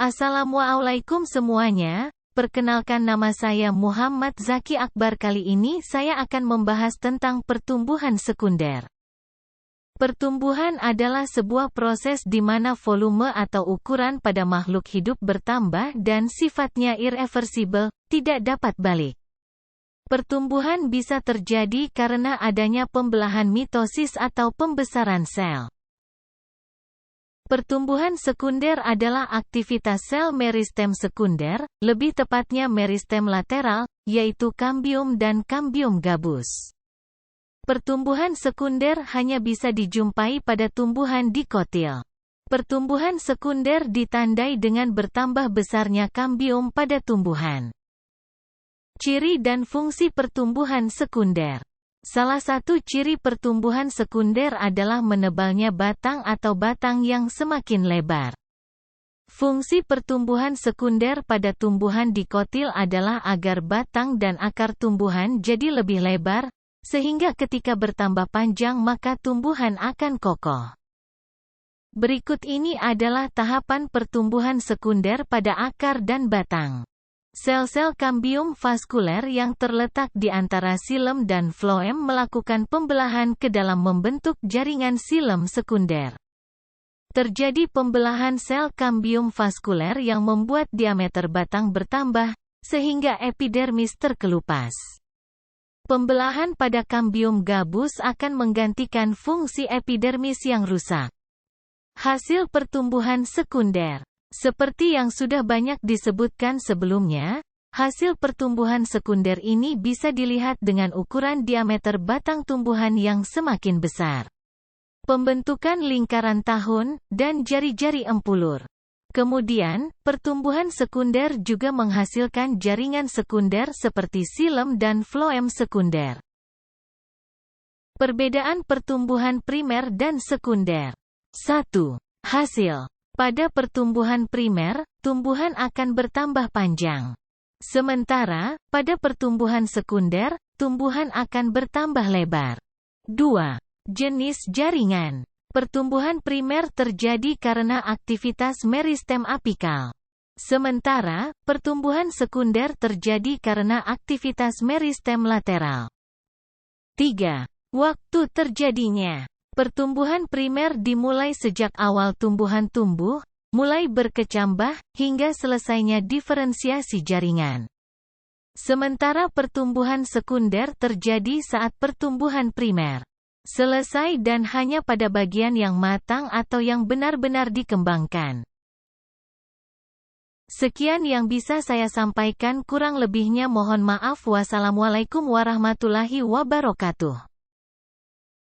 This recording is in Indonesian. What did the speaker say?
Assalamualaikum semuanya, perkenalkan nama saya Muhammad Zaki Akbar. Kali ini saya akan membahas tentang pertumbuhan sekunder. Pertumbuhan adalah sebuah proses di mana volume atau ukuran pada makhluk hidup bertambah dan sifatnya irreversibel, tidak dapat balik. Pertumbuhan bisa terjadi karena adanya pembelahan mitosis atau pembesaran sel. Pertumbuhan sekunder adalah aktivitas sel meristem sekunder, lebih tepatnya meristem lateral, yaitu kambium dan kambium gabus. Pertumbuhan sekunder hanya bisa dijumpai pada tumbuhan dikotil. Pertumbuhan sekunder ditandai dengan bertambah besarnya kambium pada tumbuhan. Ciri dan fungsi pertumbuhan sekunder. Salah satu ciri pertumbuhan sekunder adalah menebalnya batang atau batang yang semakin lebar. Fungsi pertumbuhan sekunder pada tumbuhan dikotil adalah agar batang dan akar tumbuhan jadi lebih lebar, sehingga ketika bertambah panjang maka tumbuhan akan kokoh. Berikut ini adalah tahapan pertumbuhan sekunder pada akar dan batang. Sel-sel kambium vaskuler yang terletak di antara xilem dan floem melakukan pembelahan ke dalam membentuk jaringan xilem sekunder. Terjadi pembelahan sel kambium vaskuler yang membuat diameter batang bertambah, sehingga epidermis terkelupas. Pembelahan pada kambium gabus akan menggantikan fungsi epidermis yang rusak. Hasil pertumbuhan sekunder. Seperti yang sudah banyak disebutkan sebelumnya, hasil pertumbuhan sekunder ini bisa dilihat dengan ukuran diameter batang tumbuhan yang semakin besar, pembentukan lingkaran tahun, dan jari-jari empulur. Kemudian, pertumbuhan sekunder juga menghasilkan jaringan sekunder seperti xilem dan floem sekunder. Perbedaan pertumbuhan primer dan sekunder. 1. Hasil. Pada pertumbuhan primer, tumbuhan akan bertambah panjang. Sementara, pada pertumbuhan sekunder, tumbuhan akan bertambah lebar. 2. Jenis jaringan. Pertumbuhan primer terjadi karena aktivitas meristem apikal. Sementara, pertumbuhan sekunder terjadi karena aktivitas meristem lateral. 3. Waktu terjadinya. Pertumbuhan primer dimulai sejak awal tumbuhan tumbuh, mulai berkecambah, hingga selesainya diferensiasi jaringan. Sementara pertumbuhan sekunder terjadi saat pertumbuhan primer selesai dan hanya pada bagian yang matang atau yang benar-benar dikembangkan. Sekian yang bisa saya sampaikan, kurang lebihnya mohon maaf. Wassalamualaikum warahmatullahi wabarakatuh.